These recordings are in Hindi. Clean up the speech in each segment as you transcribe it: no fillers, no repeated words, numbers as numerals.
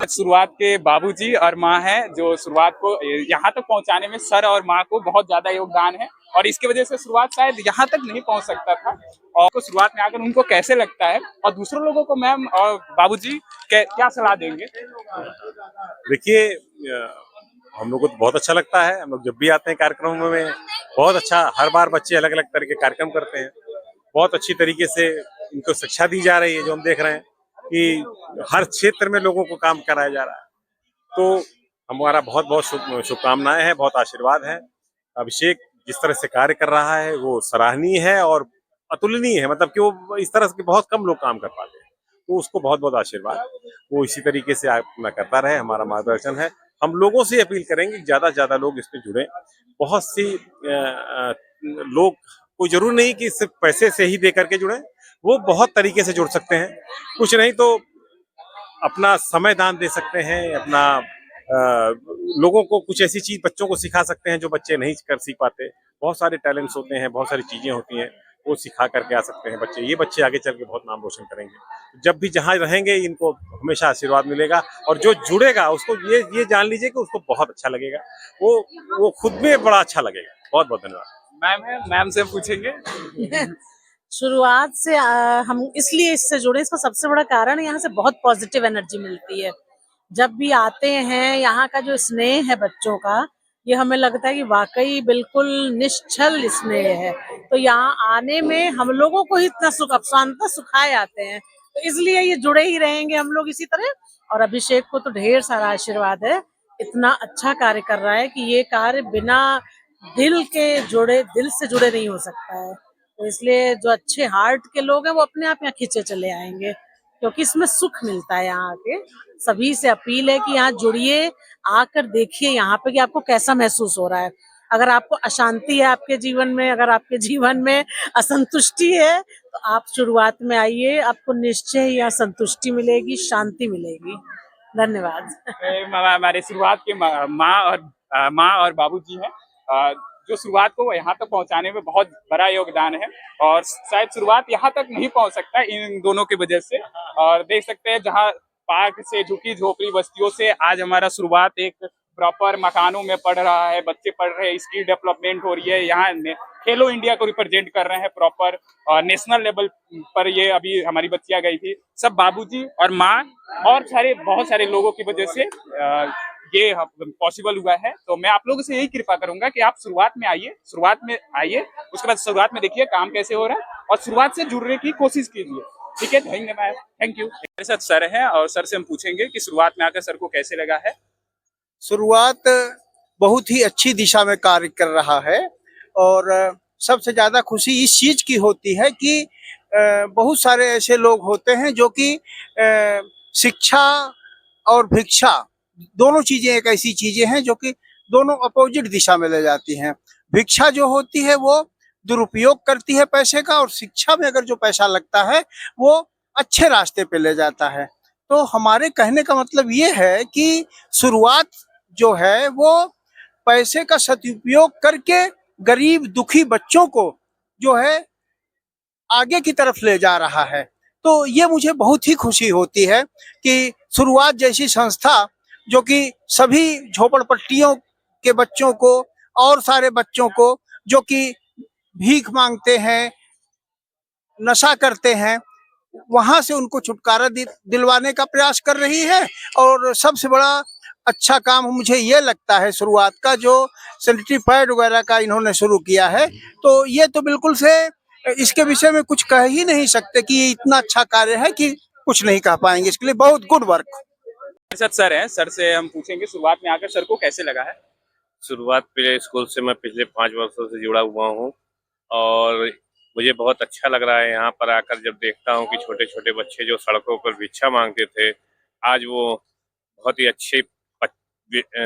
शुरुआत के बाबूजी और माँ हैं जो शुरुआत को यहाँ तक पहुँचाने में सर और माँ को बहुत ज्यादा योगदान है और इसकी वजह से शुरुआत शायद यहाँ तक नहीं पहुँच सकता था। और तो शुरुआत में आकर उनको कैसे लगता है और दूसरों लोगों को मैम और बाबूजी क्या सलाह देंगे? देखिए, हम लोग को तो बहुत अच्छा लगता है। हम लोग जब भी आते हैं कार्यक्रमों में बहुत अच्छा, हर बार बच्चे अलग अलग तरह के कार्यक्रम करते हैं। बहुत अच्छी तरीके से इनको शिक्षा दी जा रही है, जो हम देख रहे हैं कि हर क्षेत्र में लोगों को काम कराया जा रहा है। तो हमारा बहुत बहुत शुभकामनाएं हैं, बहुत आशीर्वाद है। अभिषेक जिस तरह से कार्य कर रहा है वो सराहनीय है और अतुलनीय है, मतलब कि वो इस तरह के बहुत कम लोग काम कर पाते हैं। तो उसको बहुत बहुत आशीर्वाद, वो इसी तरीके से अपना करता रहे, हमारा मार्गदर्शन है। हम लोगों से अपील करेंगे कि ज्यादा से ज्यादा लोग इसमें जुड़े। बहुत सी लोग, कोई जरूर नहीं कि सिर्फ पैसे से ही दे करके जुड़े, वो बहुत तरीके से जुड़ सकते हैं। कुछ नहीं तो अपना समय दान दे सकते हैं, अपना लोगों को कुछ ऐसी चीज बच्चों को सिखा सकते हैं जो बच्चे नहीं कर सीख पाते। बहुत सारे टैलेंट्स होते हैं, बहुत सारी चीजें होती हैं, वो सिखा करके आ सकते हैं बच्चे। ये बच्चे आगे चल के बहुत नाम रोशन करेंगे। जब भी जहाँ रहेंगे इनको हमेशा आशीर्वाद मिलेगा और जो जुड़ेगा उसको ये जान लीजिए कि उसको बहुत अच्छा लगेगा। वो खुद में बड़ा अच्छा लगेगा। बहुत बहुत धन्यवाद। मैम है, मैम से पूछेंगे। शुरुआत से हम इसलिए इससे जुड़े, इसका सबसे बड़ा कारण यहाँ से बहुत पॉजिटिव एनर्जी मिलती है। जब भी आते हैं, यहाँ का जो स्नेह है बच्चों का, ये हमें लगता है कि वाकई बिल्कुल निश्चल स्नेह है। तो यहाँ आने में हम लोगों को ही इतना सुख, अफसानता सुखाए आते हैं। तो इसलिए ये जुड़े ही रहेंगे हम लोग इसी तरह। और अभिषेक को तो ढेर सारा आशीर्वाद है, इतना अच्छा कार्य कर रहा है कि ये कार्य बिना दिल से जुड़े नहीं हो सकता है। तो इसलिए जो अच्छे हार्ट के लोग हैं वो अपने आप यहाँ खींचे चले आएंगे, क्योंकि इसमें सुख मिलता है। यहाँ आके सभी से अपील है कि यहाँ जुड़िए, आकर देखिए यहाँ पे कि आपको कैसा महसूस हो रहा है। अगर आपको अशांति है आपके जीवन में, अगर आपके जीवन में असंतुष्टि है, तो आप शुरुआत में आइए, आपको निश्चय यहाँ संतुष्टि मिलेगी, शांति मिलेगी। धन्यवाद। हमारे शुरुआत के माँ और बाबूजी हैं जो शुरुआत को यहाँ तक पहुँचाने में बहुत बड़ा योगदान है और शायद शुरुआत यहाँ तक नहीं पहुँच सकता इन दोनों की वजह से। और देख सकते हैं जहाँ पार्क से झुकी झोपड़ी बस्तियों से आज हमारा शुरुआत एक प्रॉपर मकानों में पढ़ रहा है, बच्चे पढ़ रहे हैं, स्किल डेवलपमेंट हो रही है। यहाँ खेलो इंडिया को रिप्रेजेंट कर रहे हैं प्रॉपर नेशनल लेवल पर। ये अभी हमारी बच्चियां गई थी, सब बाबूजी और माँ और बहुत सारे लोगों की वजह से ये पॉसिबल हुआ है। तो मैं आप लोगों से यही कृपा करूंगा कि आप शुरुआत में आइए, उसके बाद शुरुआत में देखिए काम कैसे हो रहा है और शुरुआत से जुड़ने की कोशिश कीजिए। ठीक है, धन्यवाद, थैंक यू। मेरे साथ सर हैं और सर से हम पूछेंगे कि शुरुआत में आकर सर को कैसे लगा है। शुरुआत बहुत ही अच्छी दिशा में कार्य कर रहा है और सबसे ज्यादा खुशी इस चीज की होती है कि बहुत सारे ऐसे लोग होते हैं जो कि शिक्षा और भिक्षा दोनों चीजें एक ऐसी चीजें हैं जो कि दोनों अपोजिट दिशा में ले जाती हैं। भिक्षा जो होती है वो दुरुपयोग करती है पैसे का, और शिक्षा में अगर जो पैसा लगता है वो अच्छे रास्ते पे ले जाता है। तो हमारे कहने का मतलब ये है कि शुरुआत जो है वो पैसे का सदुपयोग करके गरीब दुखी बच्चों को जो है आगे की तरफ ले जा रहा है। तो ये मुझे बहुत ही खुशी होती है कि शुरुआत जैसी संस्था जो कि सभी झोपड़पट्टियों के बच्चों को और सारे बच्चों को जो कि भीख मांगते हैं, नशा करते हैं, वहां से उनको छुटकारा दिलवाने का प्रयास कर रही है। और सबसे बड़ा अच्छा काम मुझे ये लगता है शुरुआत का, जो सैनिटरी पैड वगैरह का इन्होंने शुरू किया है। तो ये तो बिल्कुल से इसके विषय में कुछ कह ही नहीं सकते कि ये इतना अच्छा कार्य है कि कुछ नहीं कह पाएंगे। इसके लिए बहुत गुड वर्क। सर हैं, सर से हम पूछेंगे शुरुआत में आकर सर को कैसे लगा है। शुरुआत प्ले स्कूल से मैं पिछले 5 वर्षों से जुड़ा हुआ हूँ और मुझे बहुत अच्छा लग रहा है यहाँ पर आकर। जब देखता हूँ कि छोटे छोटे बच्चे जो सड़कों पर भिक्षा मांगते थे, आज वो बहुत ही अच्छी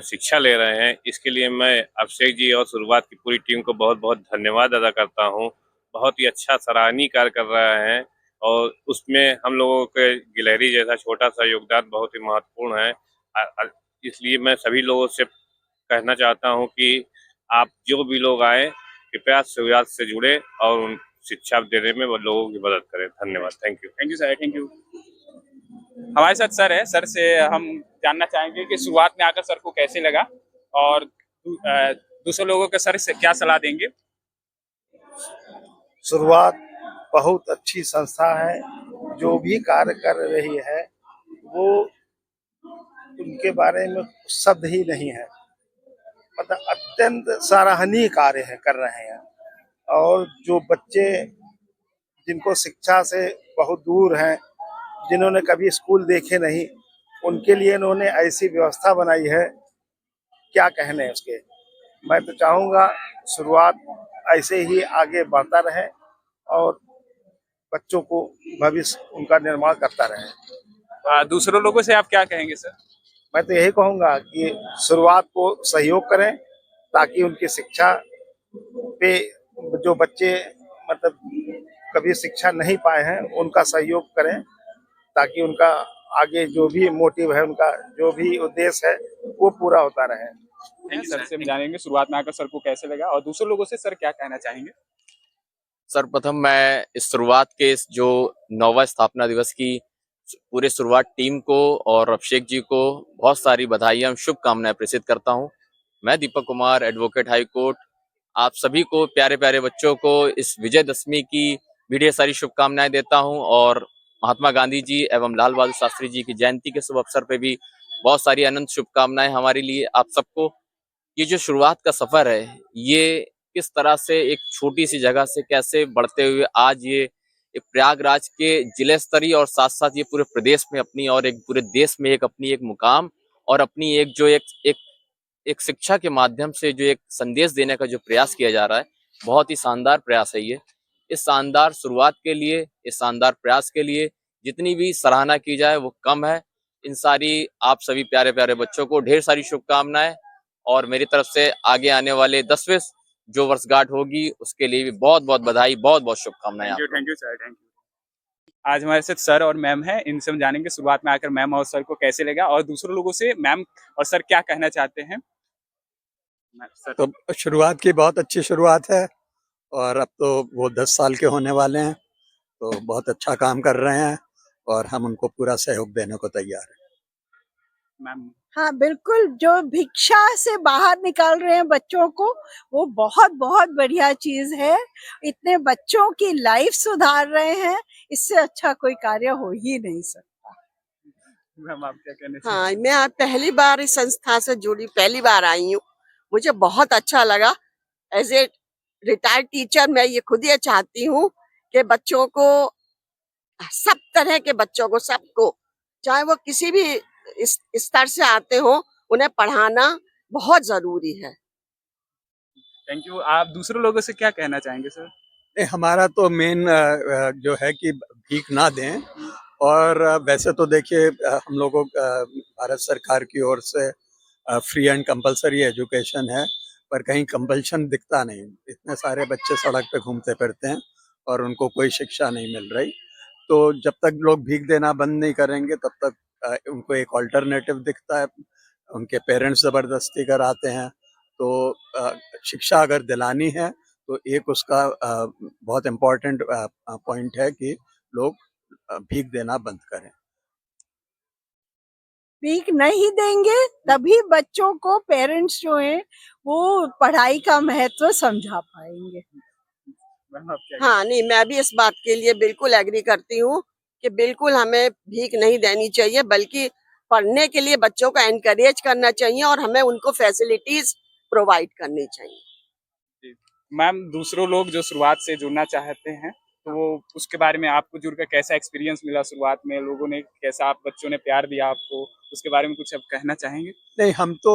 शिक्षा ले रहे हैं। इसके लिए मैं अभिषेक जी और शुरुआत की पूरी टीम को बहुत बहुत धन्यवाद अदा करता हूँ। बहुत ही अच्छा सराहनीय कार्य कर रहे हैं और उसमें हम लोगों के गिलहरी जैसा छोटा सा योगदान बहुत ही महत्वपूर्ण है। इसलिए मैं सभी लोगों से कहना चाहता हूं कि आप जो भी लोग आए, कृपया शुरुआत से जुड़े और उन शिक्षा देने में वो लोगों की मदद करें। धन्यवाद, thank you sir, thank you. हमारे साथ सर है, सर से हम जानना चाहेंगे कि शुरुआत में आकर सर को कैसे लगा और दूसरे लोगों के सर से क्या सलाह देंगे। शुरुआत बहुत अच्छी संस्था है। जो भी कार्य कर रही है वो उनके बारे में शब्द ही नहीं है। मतलब अत्यंत सराहनीय कार्य है कर रहे हैं। और जो बच्चे जिनको शिक्षा से बहुत दूर हैं, जिन्होंने कभी स्कूल देखे नहीं, उनके लिए इन्होंने ऐसी व्यवस्था बनाई है, क्या कहने उसके। मैं तो चाहूँगा शुरुआत ऐसे ही आगे बढ़ता रहे और बच्चों को भविष्य उनका निर्माण करता रहे। दूसरों लोगों से आप क्या कहेंगे सर। मैं तो यही कहूँगा कि शुरुआत को सहयोग करें ताकि उनकी शिक्षा पे जो बच्चे मतलब कभी शिक्षा नहीं पाए हैं उनका सहयोग करें ताकि उनका आगे जो भी मोटिव है, उनका जो भी उद्देश्य है वो पूरा होता रहे। सर से हम जानेंगे शुरुआत में आकर सर को कैसे लगा और दूसरे लोगों से सर क्या कहना चाहेंगे। सर्वप्रथम मैं इस शुरुआत के इस जो 9वां स्थापना दिवस की पूरे शुरुआत टीम को और अभिषेक जी को बहुत सारी बधाइयां एवं शुभकामनाएं प्रेषित करता हूं। मैं Deepak Kumar, advocate high court, आप सभी को, प्यारे प्यारे बच्चों को इस विजयदशमी की भी ढेर सारी शुभकामनाएं देता हूं और महात्मा गांधी जी एवं लाल बहादुर शास्त्री जी की जयंती के शुभ अवसर पर भी बहुत सारी अनंत शुभकामनाएं हमारे लिए आप सबको। ये जो शुरुआत का सफर है, ये किस तरह से एक छोटी सी जगह से कैसे बढ़ते हुए आज ये एक प्रयागराज के जिले स्तरीय और साथ साथ ये पूरे प्रदेश में अपनी और एक पूरे देश में एक अपनी एक मुकाम और अपनी एक जो एक शिक्षा के माध्यम से जो एक संदेश देने का जो प्रयास किया जा रहा है, बहुत ही शानदार प्रयास है ये। इस शानदार शुरुआत के लिए, इस शानदार प्रयास के लिए जितनी भी सराहना की जाए वो कम है। इन सारी आप सभी प्यारे प्यारे बच्चों को ढेर सारी शुभकामनाएं और मेरी तरफ से आगे आने वाले 10वें जो वर्षगांठ होगी उसके लिए भी बहुत बहुत बधाई, बहुत बहुत शुभकामनाएं। Thank you sir, thank you. आज हमारे साथ सर और मैम है, इनसे हम जानेंगे शुरुआत में आकर मैम और सर को कैसे लगा और दूसरे लोगों से मैम और सर क्या कहना चाहते हैं। सर। तो शुरुआत की बहुत अच्छी शुरुआत है और अब तो वो 10 साल के होने वाले हैं, तो बहुत अच्छा काम कर रहे हैं और हम उनको पूरा सहयोग देने को तैयार हैं। मैम। हाँ बिल्कुल, जो भिक्षा से बाहर निकाल रहे हैं बच्चों को, वो बहुत बहुत बढ़िया चीज है। इतने बच्चों की लाइफ सुधार रहे हैं, इससे अच्छा कोई कार्य हो ही नहीं सकता। मैम आप क्या कहना हाँ, चाहिए। मैं आज पहली बार इस संस्था से जुड़ी, पहली बार आई हूँ। मुझे बहुत अच्छा लगा। एज ए रिटायर्ड टीचर मैं ये खुद ये चाहती हूँ कि बच्चों को, सब तरह के बच्चों को, सबको, चाहे वो किसी भी इस स्तर से आते हो, उन्हें पढ़ाना बहुत जरूरी है। Thank you. आप दूसरे लोगों से क्या कहना चाहेंगे सर। हमारा तो मेन जो है कि भीख ना दें और वैसे तो देखिए हम लोगों भारत सरकार की ओर से फ्री एंड कंपलसरी एजुकेशन है, पर कहीं कंपल्शन दिखता नहीं। इतने सारे बच्चे सड़क पे घूमते फिरते हैं और उनको कोई शिक्षा नहीं मिल रही। तो जब तक लोग भीख देना बंद नहीं करेंगे तब तक उनको एक ऑल्टरनेटिव दिखता है। उनके पेरेंट्स ज़बरदस्ती कराते हैं, तो शिक्षा अगर दिलानी है तो एक उसका बहुत इम्पोर्टेंट पॉइंट है कि लोग भीख देना बंद करें। भीख नहीं देंगे तभी बच्चों को पेरेंट्स जो हैं वो पढ़ाई का महत्व समझा पाएंगे। हाँ नहीं, मैं भी इस बात के लिए बिल्कुल एग्री करती हूँ कि बिल्कुल हमें भीख नहीं देनी चाहिए, बल्कि पढ़ने के लिए बच्चों को एनकरेज करना चाहिए और हमें उनको फैसिलिटीज प्रोवाइड करनी चाहिए। मैम दूसरों लोग जो शुरुआत से जुड़ना चाहते हैं तो वो उसके बारे में आपको जुड़कर कैसा एक्सपीरियंस मिला, शुरुआत में लोगों ने कैसा, आप बच्चों ने प्यार दिया आपको, उसके बारे में कुछ आप कहना चाहेंगे। नहीं, हम तो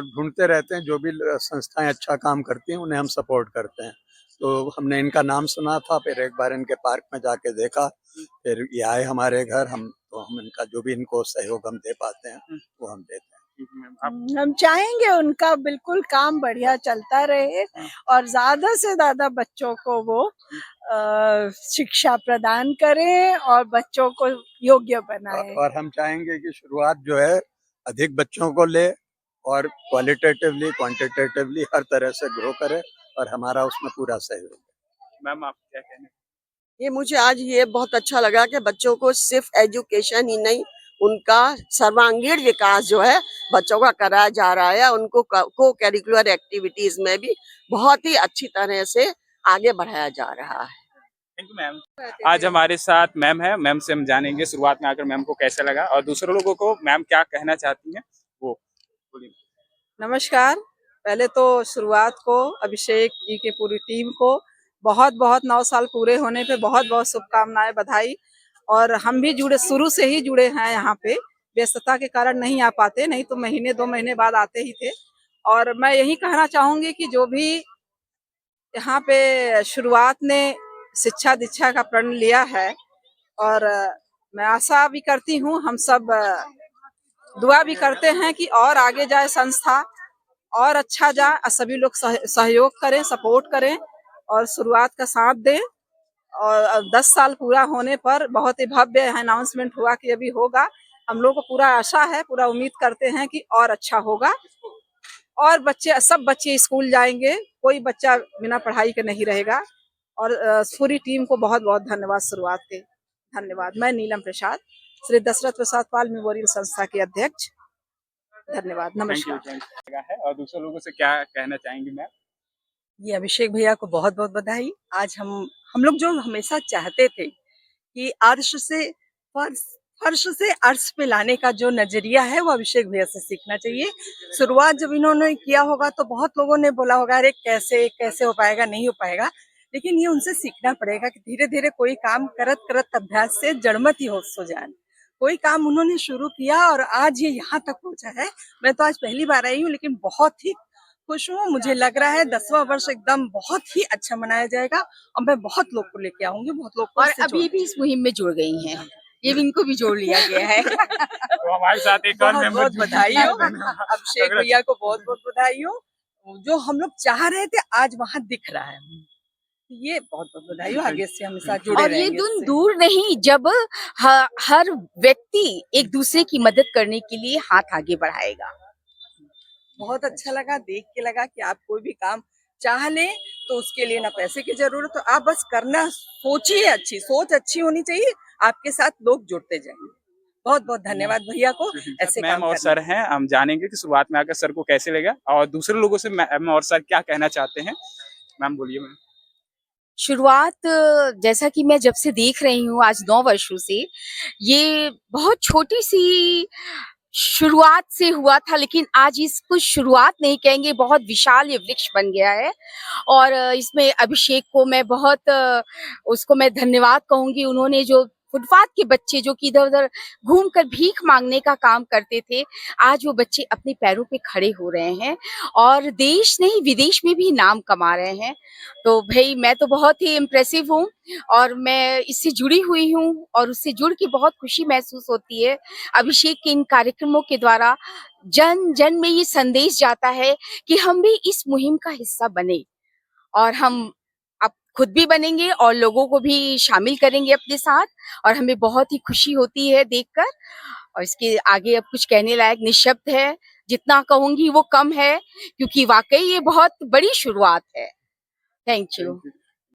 ढूंढते रहते हैं, जो भी संस्थाएं अच्छा काम करती हैं उन्हें हम सपोर्ट करते हैं। तो हमने इनका नाम सुना था, फिर एक बार इनके पार्क में जाके देखा, फिर ये आए हमारे घर, हम इनका जो भी इनको सहयोग हम दे पाते हैं वो हम देते हैं। हम चाहेंगे उनका बिल्कुल काम बढ़िया चलता रहे और ज्यादा से ज्यादा बच्चों को वो शिक्षा प्रदान करें और बच्चों को योग्य बनाएं। और हम चाहेंगे कि शुरुआत जो है अधिक बच्चों को ले और क्वालिटेटिवली क्वांटिटेटिवली हर तरह से ग्रो करे और हमारा उसमें पूरा सहयोग है। मैम आप क्या कहना। ये मुझे आज ये बहुत अच्छा लगा कि बच्चों को सिर्फ एजुकेशन ही नहीं, उनका सर्वांगीण विकास जो है बच्चों का कराया जा रहा है। उनको को करिकुलर एक्टिविटीज में भी बहुत ही अच्छी तरह से आगे बढ़ाया जा रहा है। Thank you ma'am. आज हमारे साथ मैम है, मैम से हम जानेंगे शुरुआत में आकर मैम को कैसा लगा और दूसरे लोगों को मैम क्या कहना चाहती हैं वो बोलिए। नमस्कार। पहले तो शुरुआत को अभिषेक जी की पूरी टीम को बहुत बहुत 9 साल पूरे होने पे बहुत बहुत शुभकामनाएं, बधाई। और हम भी जुड़े, शुरू से ही जुड़े हैं यहाँ पे, व्यस्तता के कारण नहीं आ पाते, नहीं तो महीने 2 महीने बाद आते ही थे। और मैं यही कहना चाहूंगी कि जो भी यहाँ पे शुरुआत ने शिक्षा दीक्षा का प्रण लिया है, और मैं आशा भी करती हूँ, हम सब दुआ भी करते हैं कि और आगे जाए संस्था, और अच्छा जाए, और सभी लोग सहयोग करें, सपोर्ट करें और शुरुआत का साथ दें। और 10 साल पूरा होने पर बहुत ही भव्य अनाउंसमेंट हुआ कि अभी होगा। हम लोग को पूरा आशा है, पूरा उम्मीद करते हैं कि और अच्छा होगा, और सब बच्चे स्कूल जाएंगे, कोई बच्चा बिना पढ़ाई के नहीं रहेगा। और पूरी टीम को बहुत बहुत धन्यवाद, शुरुआत के धन्यवाद। मैं नीलम प्रसाद, श्री दशरथ प्रसाद पाल मेमोरियल संस्था के अध्यक्ष। धन्यवाद, नमस्कार। है और दूसरे लोगों से क्या कहना चाहेंगी मैम? ये अभिषेक भैया को बहुत बहुत बधाई। आज हम लोग जो हमेशा चाहते थे कि फर्श से अर्श पे लाने का जो नजरिया है वो अभिषेक भैया से सीखना चाहिए। शुरुआत जब इन्होंने किया होगा तो बहुत लोगों ने बोला होगा अरे कैसे कैसे हो पाएगा, नहीं हो पाएगा, लेकिन ये उनसे सीखना पड़ेगा कि धीरे धीरे कोई काम करत करत अभ्यास से जड़मत ही हो जाए। कोई काम उन्होंने शुरू किया और आज ये यहाँ तक पहुंचा है। मैं तो आज पहली बार आई हूँ, लेकिन बहुत ही खुश हूँ। मुझे लग रहा है 10वां वर्ष एकदम बहुत ही अच्छा मनाया जाएगा और मैं बहुत लोग को लेके आऊंगी, बहुत लोग को। और अभी भी इस मुहिम में जुड़ गई हैं, ये भी इनको भी जोड़ लिया गया है। तो हमारे साथ एक और बहुत मेंबर बहुत बधाई हो अभिषेक भैया को, बहुत बहुत बधाई हो। जो हम लोग चाह रहे थे आज वहाँ दिख रहा है, ये बहुत बहुत बधाई हो। आगे से हमेशा जुड़े और ये रहेंगे दिन इससे। दूर नहीं, जब हर व्यक्ति एक दूसरे की मदद करने के लिए हाथ आगे बढ़ाएगा। बहुत अच्छा लगा, देख के लगा कि आप कोई भी काम चाह लें तो उसके लिए ना पैसे की जरूरत, तो आप बस करना सोचिए, अच्छी सोच अच्छी होनी चाहिए, आपके साथ लोग जुड़ते जाएंगे। बहुत बहुत धन्यवाद भैया को ऐसे मैम काम और करने सर हैं, हम जानेंगे कि शुरुआत में आकर सर को कैसे लगा और दूसरे लोगों से मैम और सर क्या कहना चाहते हैं। मैम बोलिए। मैम शुरुआत जैसा कि मैं जब से देख रही हूँ आज 9 वर्षों से, ये बहुत छोटी सी शुरुआत से हुआ था, लेकिन आज इसको शुरुआत नहीं कहेंगे, बहुत विशाल ये वृक्ष बन गया है। और इसमें अभिषेक को मैं बहुत उसको मैं धन्यवाद कहूंगी। उन्होंने जो फुटपाथ के बच्चे जो कि इधर उधर घूमकर भीख मांगने का काम करते थे, आज वो बच्चे अपने पैरों पे खड़े हो रहे हैं और देश नहीं विदेश में भी नाम कमा रहे हैं। तो भाई मैं तो बहुत ही इम्प्रेसिव हूँ और मैं इससे जुड़ी हुई हूँ और उससे जुड़ के बहुत खुशी महसूस होती है। अभिषेक के इन कार्यक्रमों के द्वारा जन जन में ये संदेश जाता है कि हम भी इस मुहिम का हिस्सा बने, और हम अब खुद भी बनेंगे और लोगों को भी शामिल करेंगे अपने साथ, और हमें बहुत ही खुशी होती है देखकर। और इसके आगे अब कुछ कहने लायक निशब्द है, जितना कहूंगी वो कम है, क्योंकि वाकई ये बहुत बड़ी शुरुआत है। Thank you.